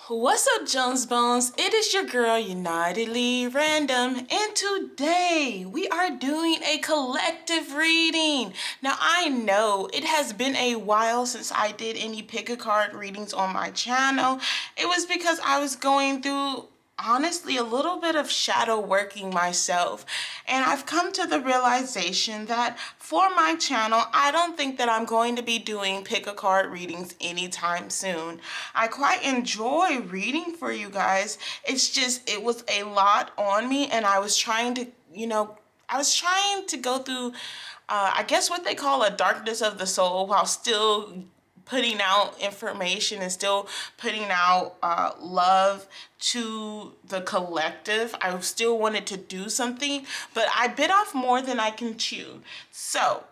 What's up, Jones Bones? It is your girl, Unitedly Random, and today we are doing a collective reading. Now, I know it has been a while since I did any pick-a-card readings on my channel. It was because I was going through, honestly, a little bit of shadow working myself, and I've come to the realization that for my channel, I don't think that I'm going to be doing pick-a-card readings anytime soon. I quite enjoy reading for you guys. It's just, it was a lot on me, and I was trying to, I was trying to go through, I guess what they call a darkness of the soul while still putting out information and still putting out love to the collective. I still wanted to do something, but I bit off more than I can chew. So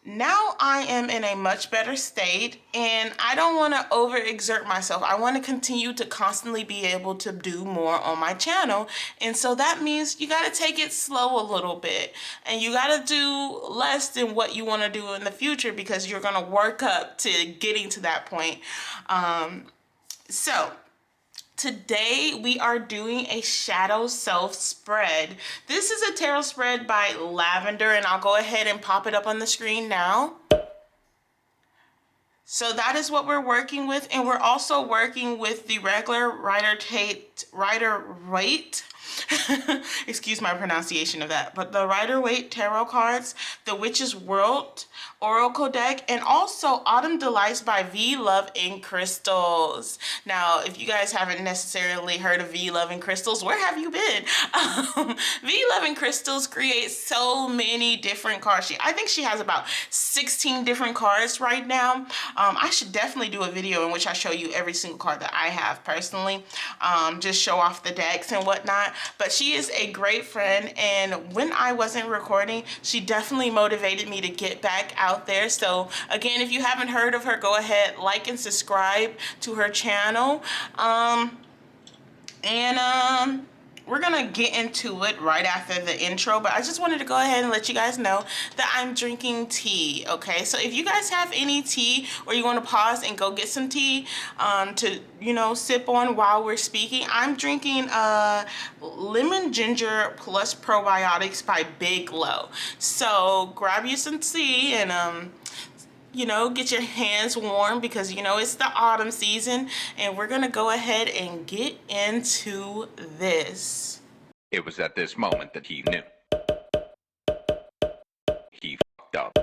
now I am in a much better state, and I don't want to overexert myself. I want to continue to constantly be able to do more on my channel. And so that means you got to take it slow a little bit, and you got to do less than what you want to do in the future, because you're going to work up to getting to that point. So today we are doing a shadow self spread. This is a tarot spread by Lavender, and I'll go ahead and pop it up on the screen now. So that is what we're working with, and we're also working with the regular Rider-Waite excuse my pronunciation of that, but the Rider-Waite tarot cards, the Witch's World Oracle deck, and also Autumn Delights by V Love in Crystals. Now, if you guys haven't necessarily heard of V Love in Crystals, where have you been? V Love in Crystals creates so many different cards. I think she has about 16 different cards right now. I should definitely do a video in which I show you every single card that I have personally, just show off the decks and whatnot. But she is a great friend, and when I wasn't recording, she definitely motivated me to get back out there. So again, if you haven't heard of her, go ahead, like and subscribe to her channel. We're gonna get into it right after the intro, but I just wanted to go ahead and let you guys know that I'm drinking tea, okay? So if you guys have any tea, or you want to pause and go get some tea to, sip on while we're speaking, I'm drinking lemon ginger plus probiotics by Big Low. So grab you some tea and get your hands warm, because it's the autumn season, and we're gonna go ahead and get into this. It was at this moment that he knew. He fucked up.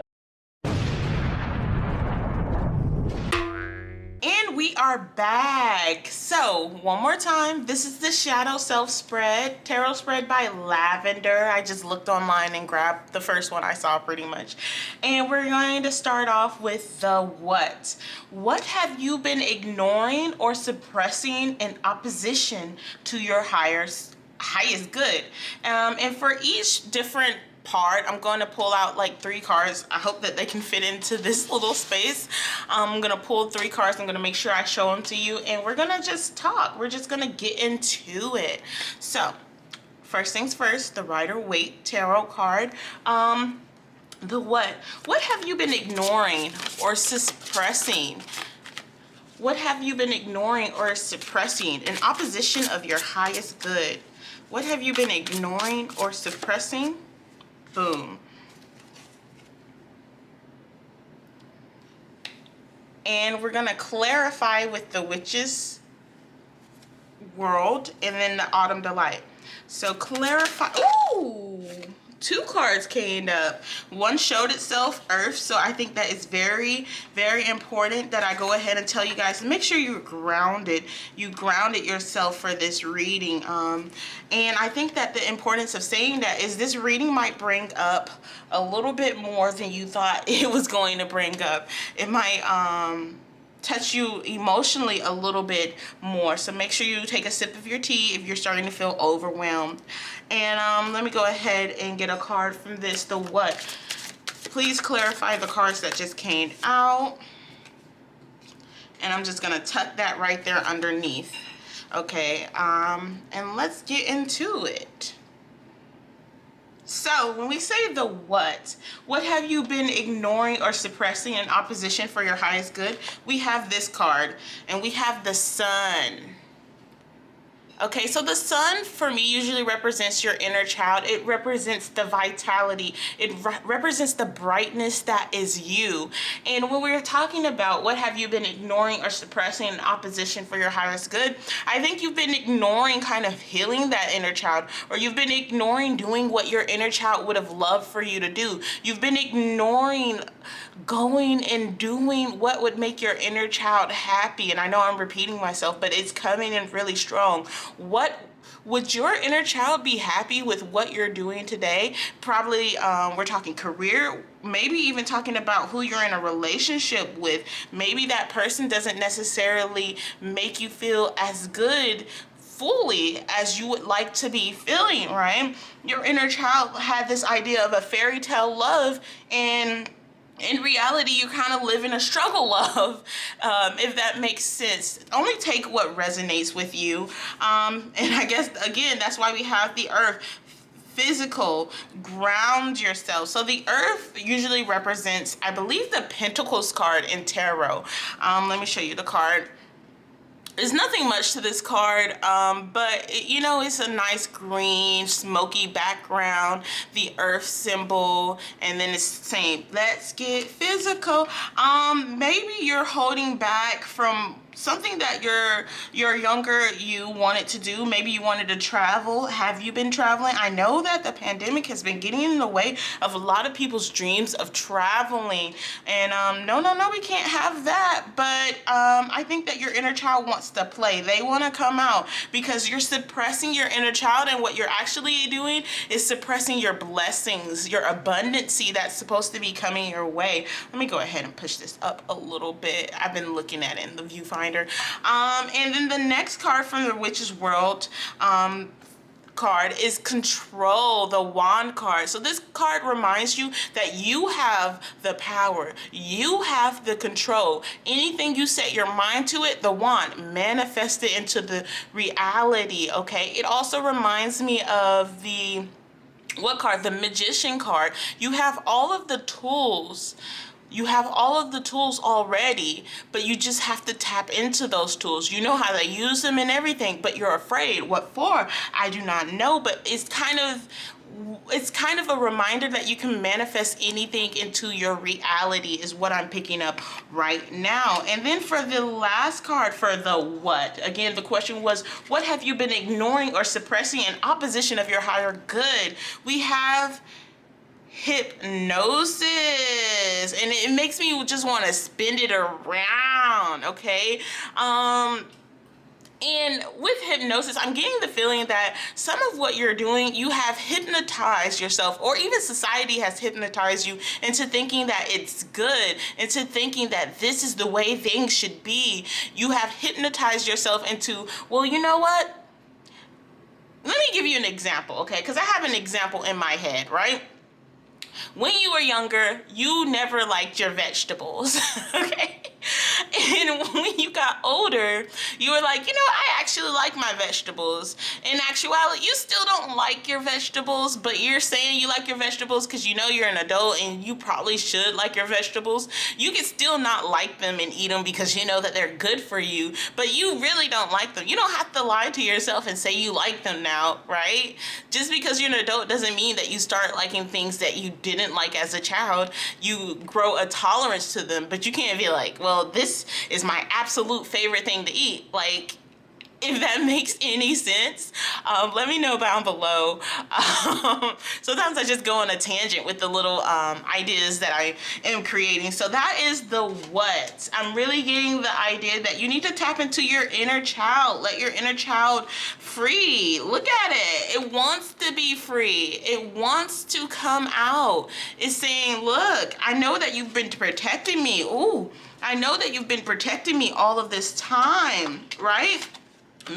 And we are back. So one more time, this is the Shadow Self Spread, tarot spread by Lavender. I just looked online and grabbed the first one I saw pretty much. And we're going to start off with the what. What have you been ignoring or suppressing in opposition to your highest good? And for each different part, I'm going to pull out like 3 cards. I hope that they can fit into this little space. I'm going to pull 3 cards. I'm going to make sure I show them to you, and we're going to just talk. We're just going to get into it. So first things first, the Rider-Waite tarot card. The what? What have you been ignoring or suppressing? What have you been ignoring or suppressing in opposition of your highest good? What have you been ignoring or suppressing? Boom. And we're going to clarify with the Witch's World and then the Autumn Delight. So clarify. Ooh! 2 cards came up. One showed itself, Earth, so I think that is very, very important that I go ahead and tell you guys, make sure you're grounded. You grounded yourself for this reading. And I think that the importance of saying that is this reading might bring up a little bit more than you thought it was going to bring up. It might touch you emotionally a little bit more, so make sure you take a sip of your tea if you're starting to feel overwhelmed. And let me go ahead and get a card from this, the what. Please clarify the cards that just came out, and I'm just gonna tuck that right there underneath. Okay, and let's get into it. So when we say the what have you been ignoring or suppressing in opposition for your highest good? We have this card, and we have the Sun. Okay, so the sun for me usually represents your inner child. It represents the vitality. It represents the brightness that is you. And when we're talking about what have you been ignoring or suppressing in opposition for your highest good, I think you've been ignoring kind of healing that inner child, or you've been ignoring doing what your inner child would have loved for you to do. You've been ignoring going and doing what would make your inner child happy. And I know I'm repeating myself, but it's coming in really strong. What would your inner child be happy with what you're doing today? Probably we're talking career, maybe even talking about who you're in a relationship with. Maybe that person doesn't necessarily make you feel as good fully as you would like to be feeling, right? Your inner child had this idea of a fairy tale love, and in reality, you kind of live in a struggle love, if that makes sense. Only take what resonates with you. And I guess, again, that's why we have the earth. Physical, ground yourself. So the earth usually represents, I believe, the Pentacles card in tarot. Let me show you the card. There's nothing much to this card, but it's a nice green, smoky background, the earth symbol, and then it's saying, let's get physical. Maybe you're holding back from something that your younger you wanted to do. Maybe you wanted to travel. Have you been traveling? I know that the pandemic has been getting in the way of a lot of people's dreams of traveling, and no, we can't have that. But I think that your inner child wants to play. They want to come out, because you're suppressing your inner child, and what you're actually doing is suppressing your blessings, your abundancy that's supposed to be coming your way. Let me go ahead and push this up a little bit. I've been looking at it in the viewfinder. And then the next card from the Witch's World card is Control, the Wand card. So this card reminds you that you have the power, you have the control. Anything you set your mind to it, the wand, manifest it into the reality. Okay, it also reminds me of the what card? The Magician card. You have all of the tools. You have all of the tools already, but you just have to tap into those tools. You know how to use them and everything, but you're afraid. What for? I do not know, but it's kind of a reminder that you can manifest anything into your reality is what I'm picking up right now. And then for the last card, for the what? Again, the question was, what have you been ignoring or suppressing in opposition of your higher good? We have hypnosis, and it makes me just want to spin it around. Okay, and with hypnosis, I'm getting the feeling that some of what you're doing, you have hypnotized yourself, or even society has hypnotized you into thinking that it's good, into thinking that this is the way things should be. You have hypnotized yourself into, well, you know what? Let me give you an example, okay? Because I have an example in my head, right? When you were younger, you never liked your vegetables, okay? And when you got older, you were like, I actually like my vegetables. In actuality, you still don't like your vegetables, but you're saying you like your vegetables because you're an adult and you probably should like your vegetables. You can still not like them and eat them because you know that they're good for you, but you really don't like them. You don't have to lie to yourself and say you like them now, right? Just because you're an adult doesn't mean that you start liking things that you didn't like as a child. You grow a tolerance to them, but you can't be like, well, this is my absolute favorite thing to eat. Like, if that makes any sense, let me know down below. Sometimes I just go on a tangent with the little ideas that I am creating. So that is the what. I'm really getting the idea that you need to tap into your inner child. Let your inner child free. Look at it. It wants to be free. It wants to come out. It's saying, look, I know that you've been protecting me. Ooh, I know that you've been protecting me all of this time, right?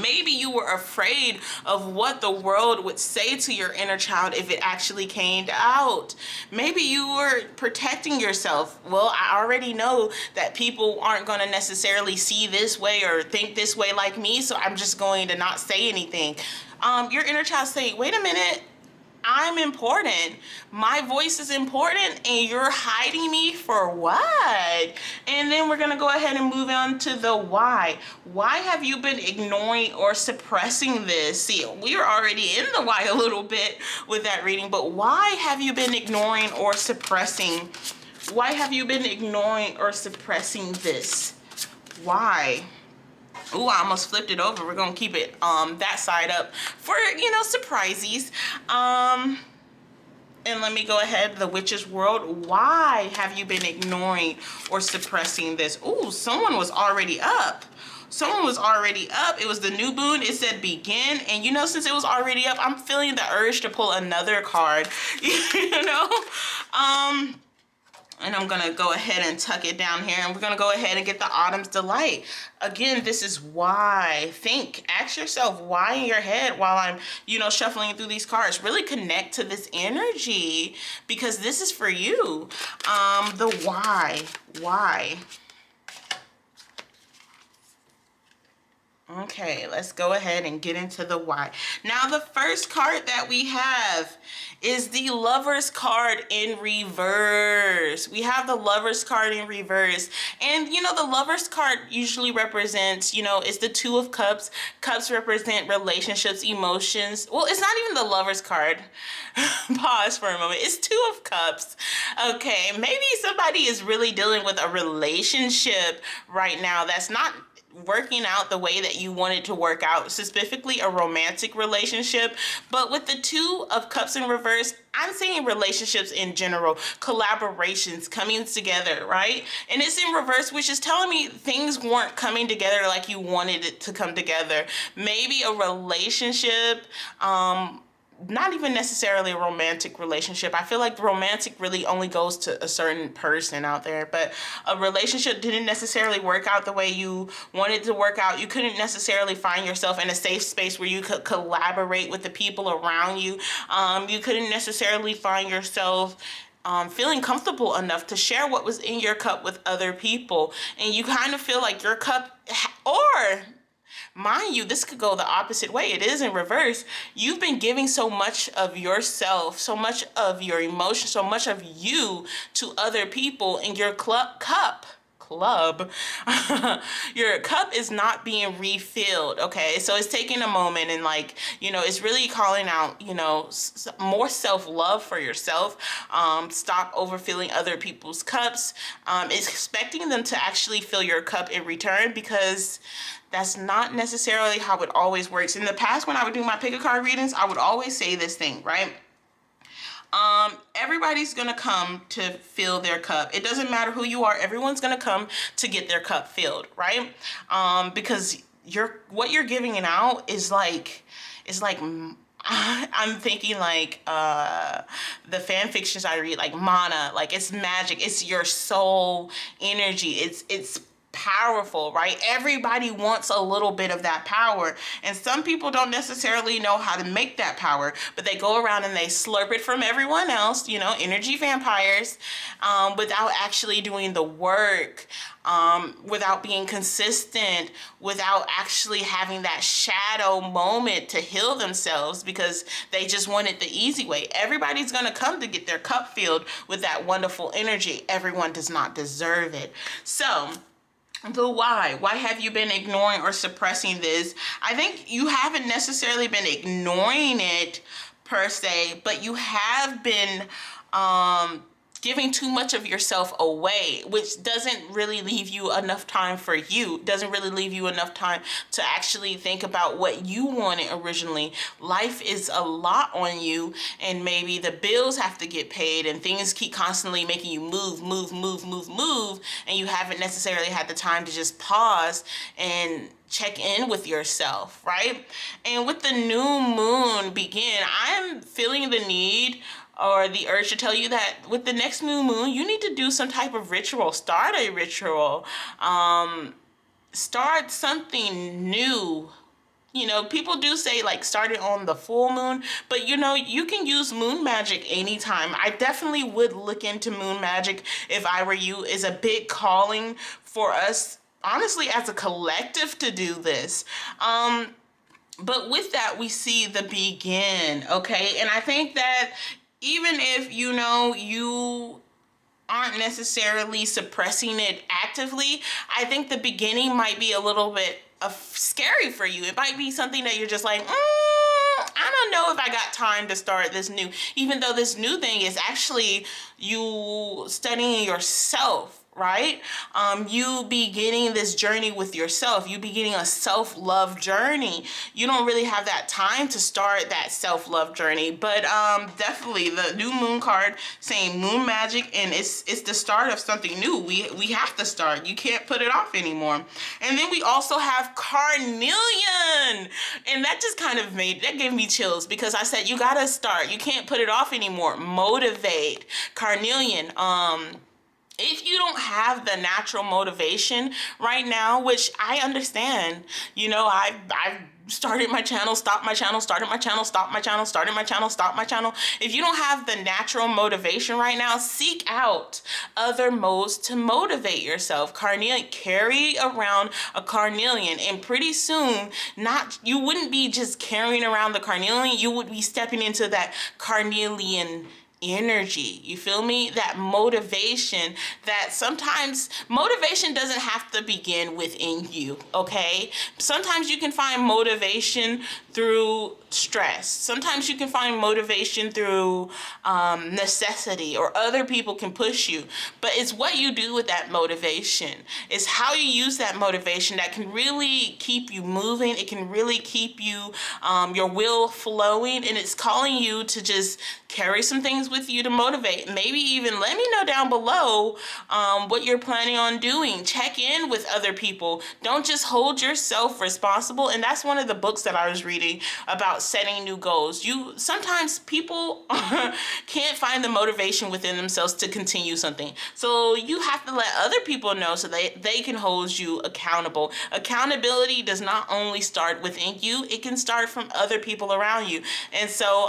Maybe you were afraid of what the world would say to your inner child if it actually came out. Maybe you were protecting yourself. Well, I already know that people aren't going to necessarily see this way or think this way like me, so I'm just going to not say anything. Your inner child saying, wait a minute, I'm important. My voice is important, and you're hiding me for what? And then we're gonna go ahead and move on to the why. Why have you been ignoring or suppressing this? See, we are already in the why a little bit with that reading, but why have you been ignoring or suppressing? Why have you been ignoring or suppressing this? Why? Ooh, I almost flipped it over. We're gonna keep it that side up for, you know, surprises. And let me go ahead, the witch's world. Why have you been ignoring or suppressing this? Ooh, someone was already up. Someone was already up. It was the new moon. It said begin. And you know, since it was already up, I'm feeling the urge to pull another card. You know? And I'm gonna go ahead and tuck it down here, and we're gonna go ahead and get the Autumn's Delight. Again, this is why. Think, ask yourself why in your head while I'm, you know, shuffling through these cards. Really connect to this energy because this is for you. The why. Okay, let's go ahead and get into the why. Now, the first card that we have is the Lover's card in reverse. We have the Lover's card in reverse. And, you know, the Lover's card usually represents, you know, it's the Two of Cups. Cups represent relationships, emotions. Well, it's not even the Lover's card. Pause for a moment. It's Two of Cups. Okay, maybe somebody is really dealing with a relationship right now that's not working out the way that you want it to work out, specifically a romantic relationship. But with the Two of Cups in reverse, I'm saying relationships in general, collaborations, coming together, right? And it's in reverse, which is telling me things weren't coming together like you wanted it to come together. Maybe a relationship, not even necessarily a romantic relationship. I feel like romantic really only goes to a certain person out there, but a relationship didn't necessarily work out the way you wanted to work out. You couldn't necessarily find yourself in a safe space where you could collaborate with the people around you. You couldn't necessarily find yourself feeling comfortable enough to share what was in your cup with other people. And you kind of feel like your cup, or mind you, this could go the opposite way. It is in reverse. You've been giving so much of yourself, so much of your emotion, so much of you to other people, and your your cup is not being refilled. Okay, so it's taking a moment, and, like, you know, it's really calling out, you know, more self-love for yourself. Stop overfilling other people's cups. It's expecting them to actually fill your cup in return, because that's not necessarily how it always works. In the past, when I would do my pick-a-card readings, I would always say this thing, right? Everybody's gonna come to fill their cup. It doesn't matter who you are. Everyone's gonna come to get their cup filled, right? Because what you're giving out is like I'm thinking like the fan fictions I read, like mana, like it's magic. It's your soul energy. It's powerful, right? Everybody wants a little bit of that power, and some people don't necessarily know how to make that power, but they go around and they slurp it from everyone else, you know, energy vampires, without actually doing the work, without being consistent, without actually having that shadow moment to heal themselves, because they just want it the easy way. Everybody's gonna come to get their cup filled with that wonderful energy. Everyone does not deserve it. So the why have you been ignoring or suppressing this? I think you haven't necessarily been ignoring it per se, but you have been giving too much of yourself away, which doesn't really leave you enough time for you, doesn't really leave you enough time to actually think about what you wanted originally. Life is a lot on you, and maybe the bills have to get paid, and things keep constantly making you move, and you haven't necessarily had the time to just pause and check in with yourself, right? And with the new moon begin, I'm feeling the need or the urge to tell you that with the next new moon, you need to do some type of ritual. Start a ritual. Start something new. You know, people do say like start it on the full moon, but you know, you can use moon magic anytime. I definitely would look into moon magic if I were you. It's a big calling for us, honestly, as a collective to do this. But with that, we see the begin, okay? And I think that even if, you aren't necessarily suppressing it actively, I think the beginning might be a little bit scary for you. It might be something that you're just like, I don't know if I got time to start this new, even though this new thing is actually you studying yourself, right? You beginning this journey with yourself. You beginning a self-love journey. You don't really have that time to start that self-love journey, but definitely the new moon card saying moon magic, and it's the start of something new. We have to start. You can't put it off anymore. And then we also have carnelian, and that just kind of gave me chills, because I said you gotta start. You can't put it off anymore. Motivate. Carnelian. If you don't have the natural motivation right now, which I understand, I've started my channel, stopped my channel, started my channel, stopped my channel, started my channel, stopped my channel. If you don't have the natural motivation right now, seek out other modes to motivate yourself. Carnelian, carry around a carnelian, and pretty soon, you wouldn't be just carrying around the carnelian, you would be stepping into that carnelian energy. You feel me? That motivation, that sometimes motivation doesn't have to begin within you, okay? Sometimes you can find motivation through stress. Sometimes you can find motivation through necessity, or other people can push you. But it's what you do with that motivation. It's how you use that motivation that can really keep you moving. It can really keep you, your will flowing, and it's calling you to just carry some things with you to motivate. Maybe even let me know down below what you're planning on doing. Check in with other people. Don't just hold yourself responsible. And that's one of the books that I was reading about setting new goals. Sometimes people can't find the motivation within themselves to continue something. So you have to let other people know so they can hold you accountable. Accountability does not only start within you, it can start from other people around you. And so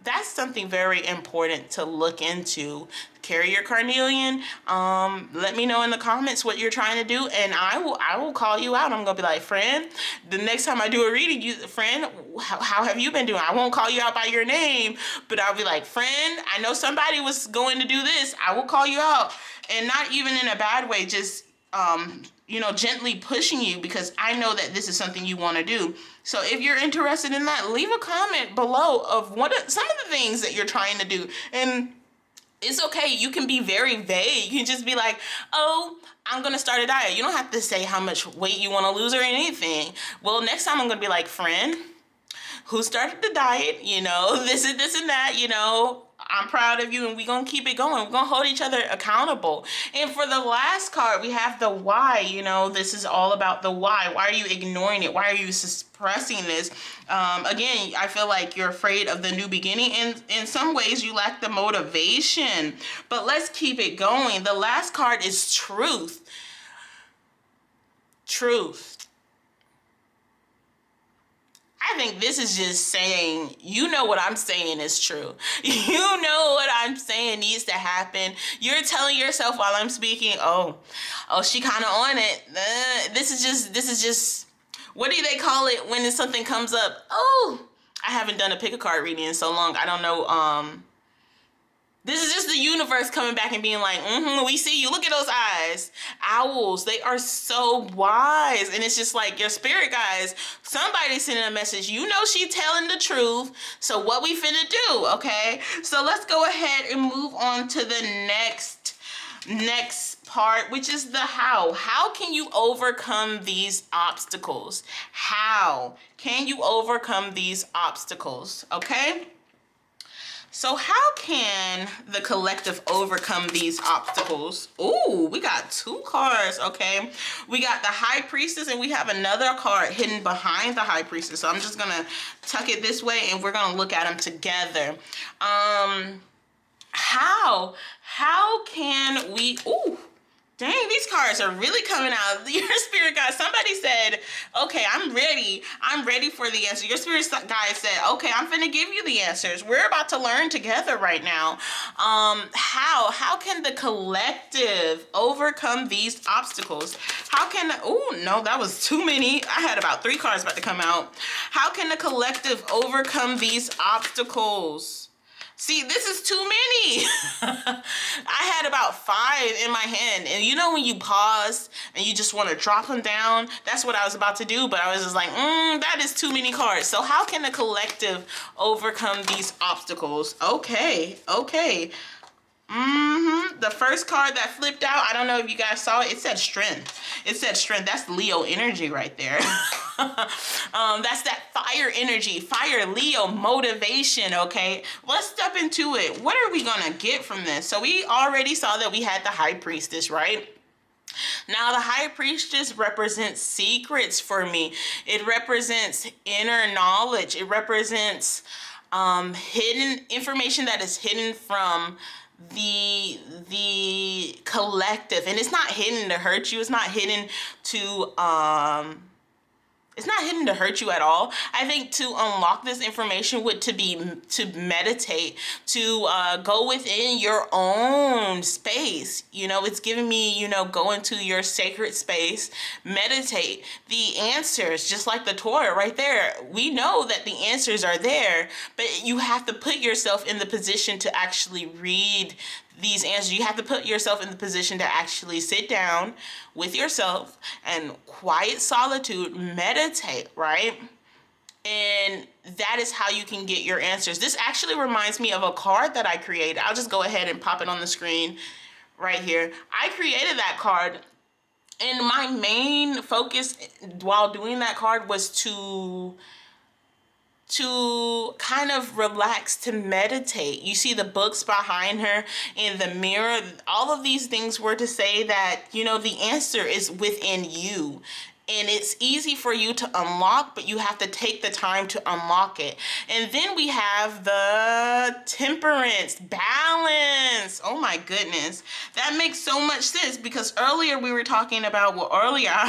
that's something very important to look into. Carry your carnelian. Let me know in the comments what you're trying to do, and I will call you out. I'm gonna be like, friend, the next time I do a reading, friend, how have you been doing? I won't call you out by your name, but I'll be like, friend, I know somebody was going to do this. I will call you out, and not even in a bad way, just gently pushing you, because I know that this is something you want to do. So if you're interested in that, leave a comment below of some of the things that you're trying to do. And it's okay. You can be very vague. You can just be like, oh, I'm going to start a diet. You don't have to say how much weight you want to lose or anything. Well, next time I'm going to be like, friend, who started the diet? This and that, I'm proud of you, and we're going to keep it going. We're going to hold each other accountable. And for the last card, we have the why. This is all about the why. Why are you ignoring it? Why are you suppressing this? Again, I feel like you're afraid of the new beginning, and in some ways you lack the motivation. But let's keep it going. The last card is truth. Truth. I think this is just saying, what I'm saying is true. What I'm saying needs to happen. You're telling yourself while I'm speaking, oh, she kind of on it. This is just, what do they call it when something comes up? Oh, I haven't done a pick a card reading in so long. I don't know. This is just the universe coming back and being like, we see you. Look at those eyes. Owls, they are so wise. And it's just like your spirit guys, somebody sending a message. She telling the truth. So what we finna do, okay? So let's go ahead and move on to the next part, which is the how. How can you overcome these obstacles? How can you overcome these obstacles, okay? So how can the collective overcome these obstacles? Ooh, we got 2 cards, okay? We got the High Priestess, and we have another card hidden behind the High Priestess. So I'm just gonna tuck it this way, and we're gonna look at them together. How can we, Dang, these cards are really coming out. Your spirit guide, somebody said, okay, I'm ready. I'm ready for the answer. Your spirit guide said, okay, I'm finna give you the answers. We're about to learn together right now. How can the collective overcome these obstacles? How can, oh no, that was too many. I had about 3 cards about to come out. How can the collective overcome these obstacles? See, this is too many. I had about 5 in my hand. And you know when you pause and you just want to drop them down? That's what I was about to do, but I was just like, that is too many cards. So how can the collective overcome these obstacles? Okay. The first card that flipped out, I don't know if you guys saw it, it said strength. It said strength. That's Leo energy right there. That's that fire energy, fire, Leo, motivation, okay? Let's step into it. What are we gonna get from this? So we already saw that we had the high priestess, right? Now, the high priestess represents secrets for me. It represents inner knowledge. It represents hidden information that is hidden from the collective, and it's not hidden to hurt you. It's not hidden to it's not hidden to hurt you at all. I think to unlock this information would to meditate, to go within your own space. You know, it's giving me, go into your sacred space, meditate. The answers, just like the Torah right there, we know that the answers are there, but you have to put yourself in the position to actually read these answers. You have to put yourself in the position to actually sit down with yourself and quiet solitude, meditate, right? And that is how you can get your answers. This actually reminds me of a card that I created. I'll just go ahead and pop it on the screen right here. I created that card, and my main focus while doing that card was to kind of relax, to meditate. You see the books behind her in the mirror. All of these things were to say that, the answer is within you. And it's easy for you to unlock, but you have to take the time to unlock it. And then we have the temperance, balance. Oh my goodness. That makes so much sense, because earlier I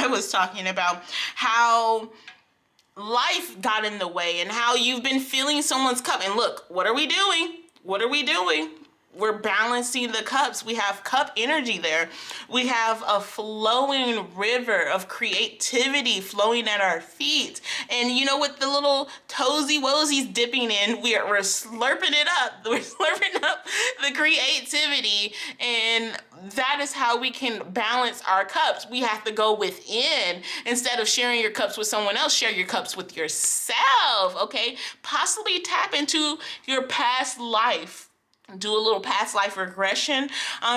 was talking about how life got in the way and how you've been filling someone's cup. And look, what are we doing? We're balancing the cups. We have cup energy there. We have a flowing river of creativity flowing at our feet. And with the little toesy woesies dipping in, we're slurping it up. We're slurping up the creativity. And that is how we can balance our cups. We have to go within. Instead of sharing your cups with someone else, share your cups with yourself, okay? Possibly tap into your past life. Do a little past life regression,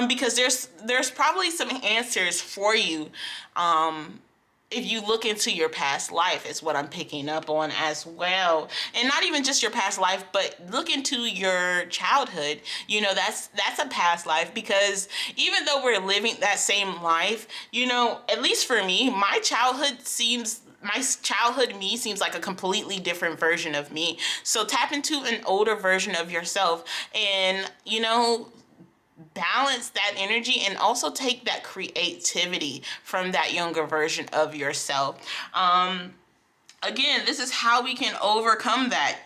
because there's probably some answers for you if you look into your past life, is what I'm picking up on as well. And not even just your past life, but look into your childhood. That's a past life, because even though we're living that same life, at least for me, my childhood me seems like a completely different version of me. So tap into an older version of yourself and, balance that energy, and also take that creativity from that younger version of yourself. Again, this is how we can overcome that.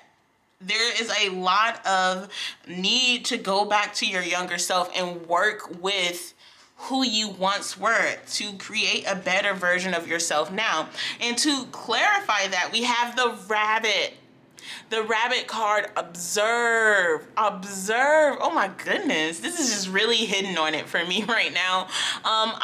There is a lot of need to go back to your younger self and work with who you once were to create a better version of yourself now. And to clarify that, we have the rabbit. The rabbit card, observe. Oh my goodness, this is just really hidden on it for me right now.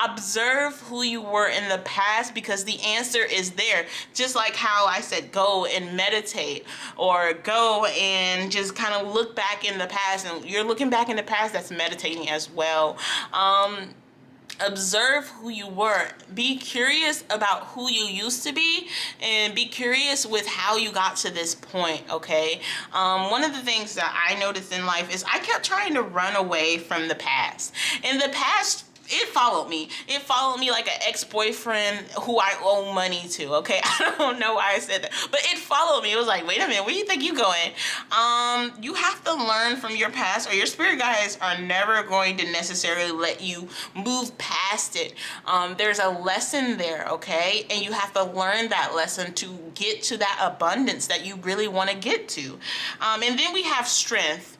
Observe who you were in the past, because the answer is there. Just like how I said, go and meditate, or go and just kind of look back in the past. And you're looking back in the past, that's meditating as well. Observe who you were. Be curious about who you used to be, and be curious with how you got to this point, okay? One of the things that I noticed in life is I kept trying to run away from the past. And the past it followed me. It followed me like an ex-boyfriend who I owe money to, okay? I don't know why I said that, but it followed me. It was like, wait a minute, where do you think you going? You have to learn from your past, or your spirit guides are never going to necessarily let you move past it. There's a lesson there, okay? And you have to learn that lesson to get to that abundance that you really want to get to. And then we have strength.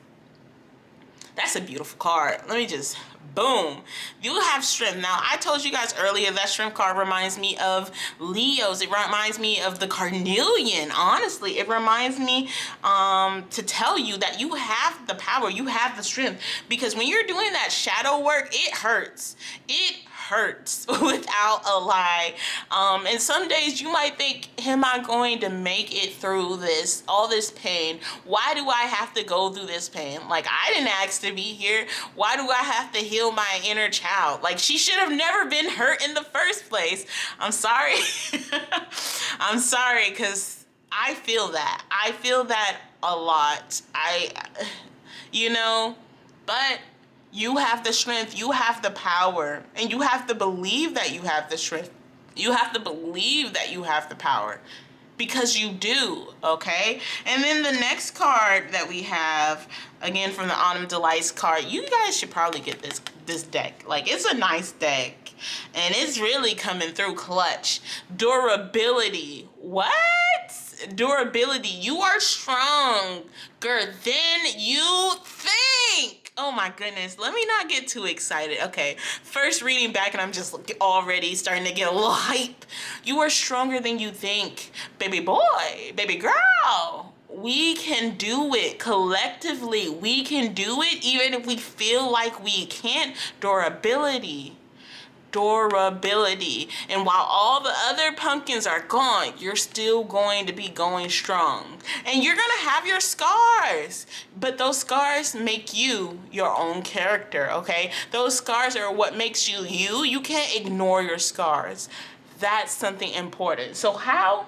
That's a beautiful card. Let me just, boom. You have strength. Now, I told you guys earlier that strength card reminds me of Leos. It reminds me of the carnelian. Honestly, it reminds me to tell you that you have the power, you have the strength. Because when you're doing that shadow work, it hurts. It hurts without a lie. And some days you might think, am I going to make it through this, all this pain? Why do I have to go through this pain? Like, I didn't ask to be here. Why do I have to heal my inner child? Like, she should have never been hurt in the first place. I'm sorry. I'm sorry, because I feel that. I feel that a lot. But you have the strength, you have the power, and you have to believe that you have the strength. You have to believe that you have the power, because you do, okay? And then the next card that we have, again from the Autumn Delights card, you guys should probably get this deck. Like, it's a nice deck, and it's really coming through clutch. Durability. What? Durability. You are stronger than you think. Oh my goodness, let me not get too excited. Okay, first reading back and I'm just already starting to get a little hype. You are stronger than you think, baby boy, baby girl. We can do it collectively. We can do it even if we feel like we can't. Durability. Durability. And while all the other pumpkins are gone, you're still going to be going strong. And you're going to have your scars, but those scars make you your own character, okay? Those scars are what makes you you. You can't ignore your scars. That's something important. So how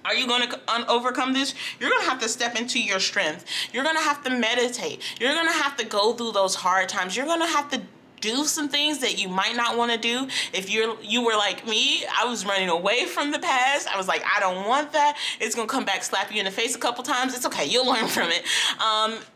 are you going to overcome this? You're going to have to step into your strength. You're going to have to meditate. You're going to have to go through those hard times. You're going to have to do some things that you might not want to do. If you were like me, I was running away from the past. I was like, I don't want that. It's gonna come back, slap you in the face a couple times. It's okay, you'll learn from it.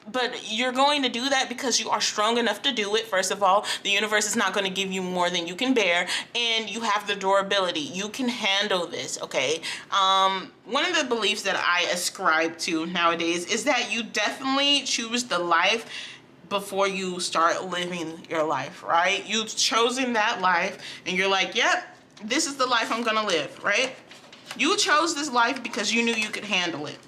But you're going to do that because you are strong enough to do it. First of all, the universe is not going to give you more than you can bear, and you have the durability. You can handle this, okay? One of the beliefs that I ascribe to nowadays is that you definitely choose the life before you start living your life, right? You've chosen that life and you're like, yep, this is the life I'm gonna live, right? You chose this life because you knew you could handle it.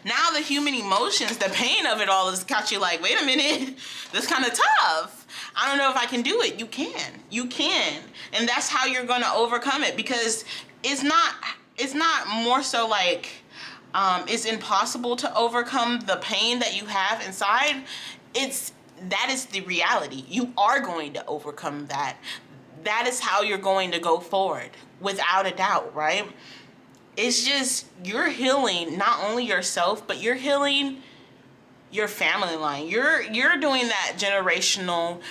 Now the human emotions, the pain of it all has got you like, wait a minute, this is kind of tough. I don't know if I can do it. You can. And that's how you're gonna overcome it, because it's not more so like it's impossible to overcome the pain that you have inside. That is the reality. You are going to overcome that. That is how you're going to go forward, without a doubt, right? It's just, you're healing not only yourself, but you're healing your family line. You're doing that generational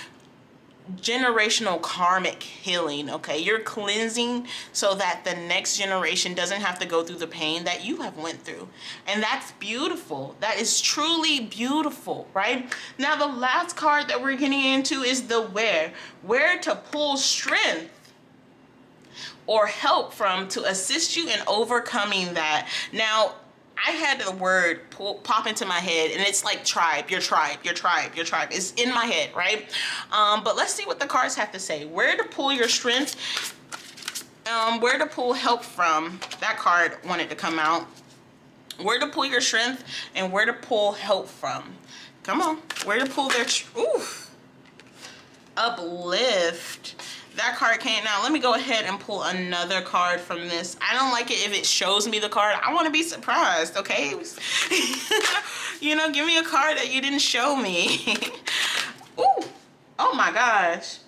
karmic healing, okay? You're cleansing so that the next generation doesn't have to go through the pain that you have went through. And that's beautiful. That is truly beautiful, right? Now the last card that we're getting into is the where to pull strength or help from to assist you in overcoming that. Now, I had the word pop into my head, and it's like tribe, your tribe, your tribe, your tribe. It's in my head, right? But let's see what the cards have to say. Where to pull your strength, where to pull help from. That card wanted to come out. Where to pull your strength and where to pull help from. Come on, where to pull their, uplift. That card came. Now let me go ahead and pull another card from this. I don't like it if it shows me the card. I want to be surprised, okay? Give me a card that you didn't show me. Ooh, oh my gosh.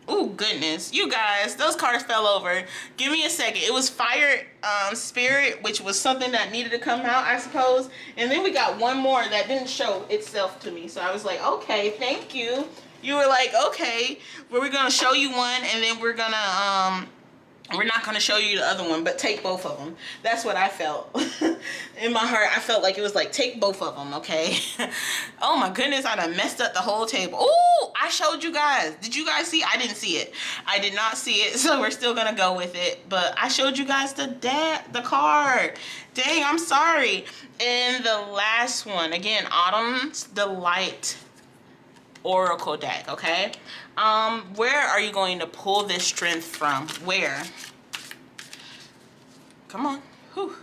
Ooh, goodness. You guys, those cards fell over. Give me a second. It was Fire Spirit, which was something that needed to come out, I suppose. And then we got one more that didn't show itself to me. So I was like, okay, thank you. You were like, okay, we're gonna show you one, and then we're not going to show you the other one, but take both of them. That's what I felt. In my heart, I felt like it was like, take both of them, okay? Oh my goodness, I done messed up the whole table. Ooh, I showed you guys. Did you guys see? I didn't see it. I did not see it, so we're still going to go with it. But I showed you guys the card. Dang, I'm sorry. And the last one, again, Autumn's Delight Oracle deck, okay? Where are you going to pull this strength from? Where? Come on. Whew.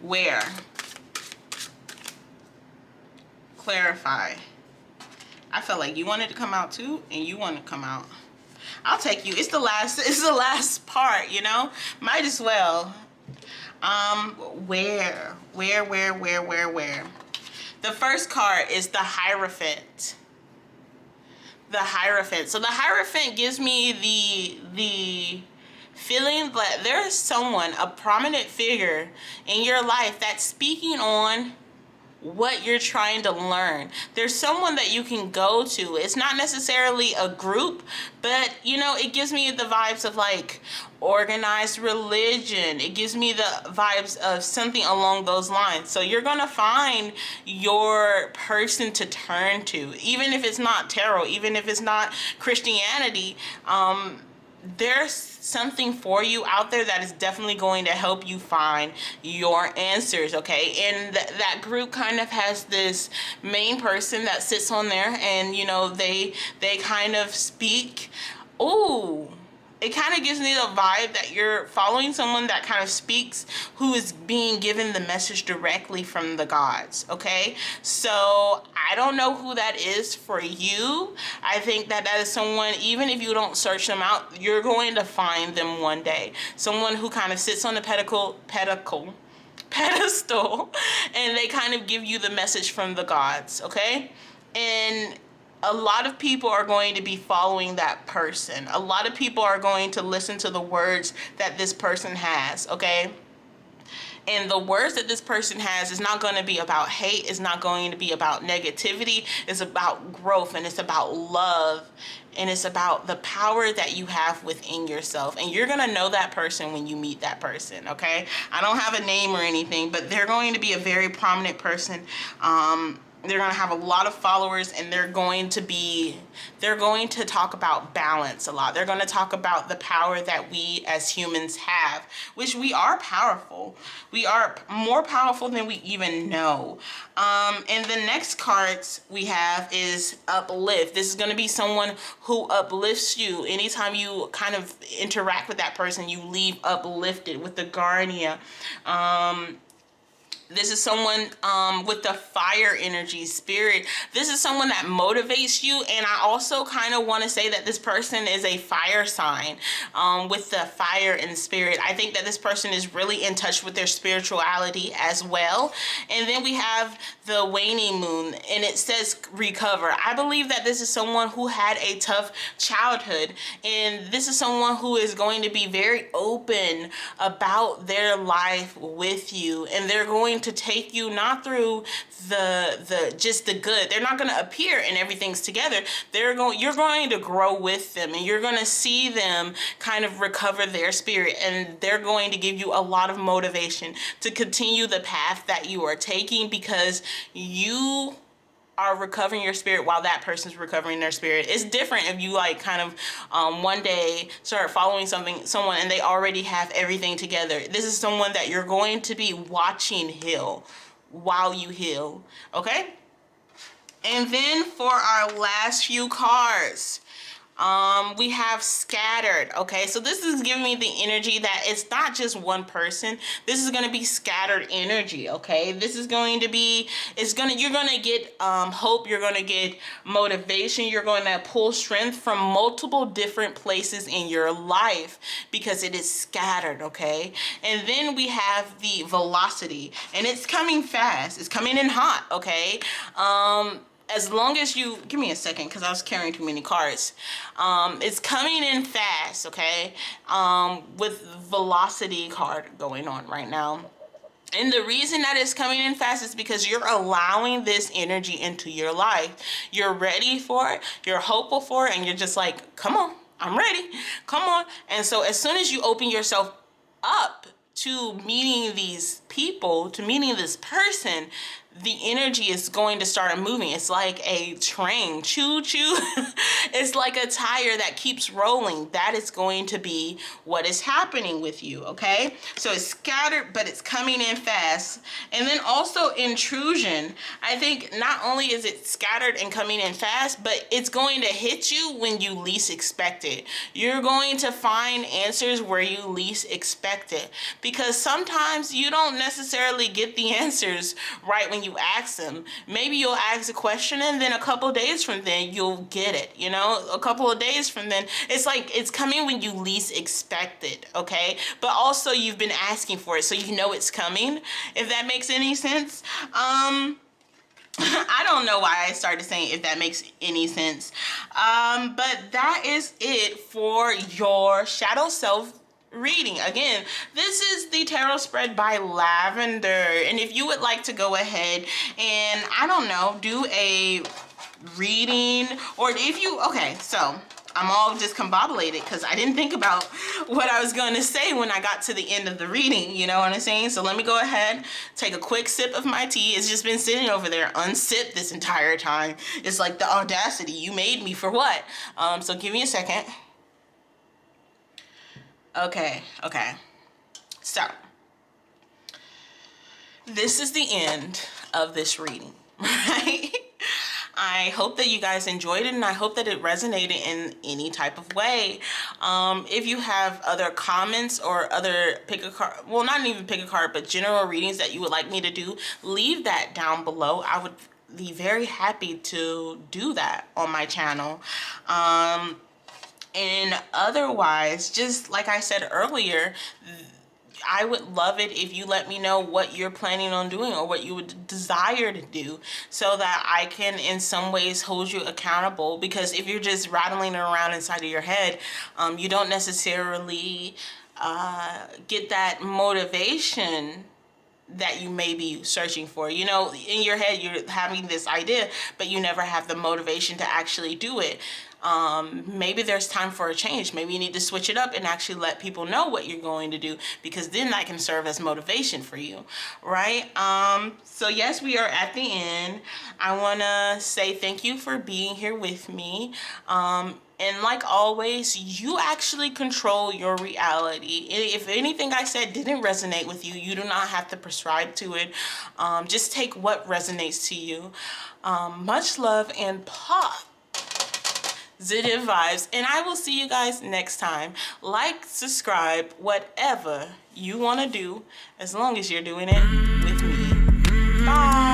Where? Clarify. I felt like you wanted to come out too, and you want to come out. I'll take you. It's the last part, you know? Might as well. Where? The first card is the Hierophant. The Hierophant. So the Hierophant gives me the feeling that there is someone, a prominent figure in your life that's speaking on what you're trying to learn. There's someone that you can go to. It's not necessarily a group, but you know, it gives me the vibes of like organized religion. It gives me the vibes of something along those lines. So you're gonna find your person to turn to, even if it's not tarot, even if it's not Christianity. There's something for you out there that is definitely going to help you find your answers, okay? And that group kind of has this main person that sits on there, and you know, they kind of speak. Ooh, it kind of gives me the vibe that you're following someone that kind of speaks, who is being given the message directly from the gods, okay? So I don't know who that is for you. I think that is someone, even if you don't search them out, you're going to find them one day. Someone who kind of sits on the pedestal, and they kind of give you the message from the gods, okay? And a lot of people are going to be following that person. A lot of people are going to listen to the words that this person has, okay? And the words that this person has is not going to be about hate. It's not going to be about negativity. It's about growth, and it's about love, and it's about the power that you have within yourself. And you're going to know that person when you meet that person, okay? I don't have a name or anything, but they're going to be a very prominent person. They're going to have a lot of followers, and they're going to talk about balance a lot. They're going to talk about the power that we as humans have, which we are powerful. We are more powerful than we even know. And the next cards we have is Uplift. This is going to be someone who uplifts you. Anytime you kind of interact with that person, you leave uplifted with the Guardian. This is someone with the fire energy spirit. This is someone that motivates you. And I also kind of want to say that this person is a fire sign with the fire and spirit. I think that this person is really in touch with their spirituality as well. And then we have the waning moon, and it says recover. I believe that this is someone who had a tough childhood, and this is someone who is going to be very open about their life with you, and they're going to take you not through the just the good. They're not going to appear and everything's together. You're going to grow with them, and you're going to see them kind of recover their spirit, and they're going to give you a lot of motivation to continue the path that you are taking, because you are recovering your spirit while that person's recovering their spirit. It's different if you like kind of one day start following someone and they already have everything together. This is someone that you're going to be watching heal while you heal, okay? And then for our last few cards, we have Scattered, okay? So this is giving me the energy that it's not just one person. This is going to be scattered energy, okay? This is going to be, you're going to get hope, you're going to get motivation, you're going to pull strength from multiple different places in your life because it is scattered, okay? And then we have the Velocity, and it's coming fast. It's coming in hot, okay? As long as you, give me a second because I was carrying too many cards. It's coming in fast, okay? With Velocity card going on right now. And the reason that it's coming in fast is because you're allowing this energy into your life. You're ready for it, you're hopeful for it, and you're just like, come on, I'm ready, come on. And so as soon as you open yourself up to meeting these people, to meeting this person, the energy is going to start moving. It's like a train, choo choo. It's like a tire that keeps rolling. That is going to be what is happening with you, okay? So it's scattered, but it's coming in fast. And then also intrusion. I think not only is it scattered and coming in fast, but it's going to hit you when you least expect it. You're going to find answers where you least expect it, because sometimes you don't necessarily get the answers right when you ask them. Maybe you'll ask a question and then a couple days from then you'll get it, you know? A couple of days from then, it's like it's coming when you least expect it, okay? But also you've been asking for it, so you know it's coming, if that makes any sense. I don't know why I started saying if that makes any sense. But that is it for your shadow self reading. Again, this is the tarot spread by Lavender, and if you would like to go ahead and, I don't know, do a reading, or if you, okay, so I'm all discombobulated because I didn't think about what I was going to say when I got to the end of the reading, you know what I'm saying? So let me go ahead, take a quick sip of my tea. It's just been sitting over there unsipped this entire time. It's like the audacity. You made me for what? So give me a second. Okay. So this is the end of this reading, right? I hope that you guys enjoyed it, and I hope that it resonated in any type of way. If you have other comments or other pick a card, well, not even pick a card, but general readings that you would like me to do, leave that down below. I would be very happy to do that on my channel. And otherwise, just like I said earlier, I would love it if you let me know what you're planning on doing or what you would desire to do, so that I can in some ways hold you accountable. Because if you're just rattling it around inside of your head, you don't necessarily get that motivation that you may be searching for. You know, in your head you're having this idea, but you never have the motivation to actually do it. Maybe there's time for a change. Maybe you need to switch it up and actually let people know what you're going to do, because then that can serve as motivation for you, right? So yes, we are at the end. I want to say thank you for being here with me. And like always, you actually control your reality. If anything I said didn't resonate with you, you do not have to prescribe to it. Just take what resonates to you. Much love and positive vibes. And I will see you guys next time. Like, subscribe, whatever you want to do, as long as you're doing it with me. Bye.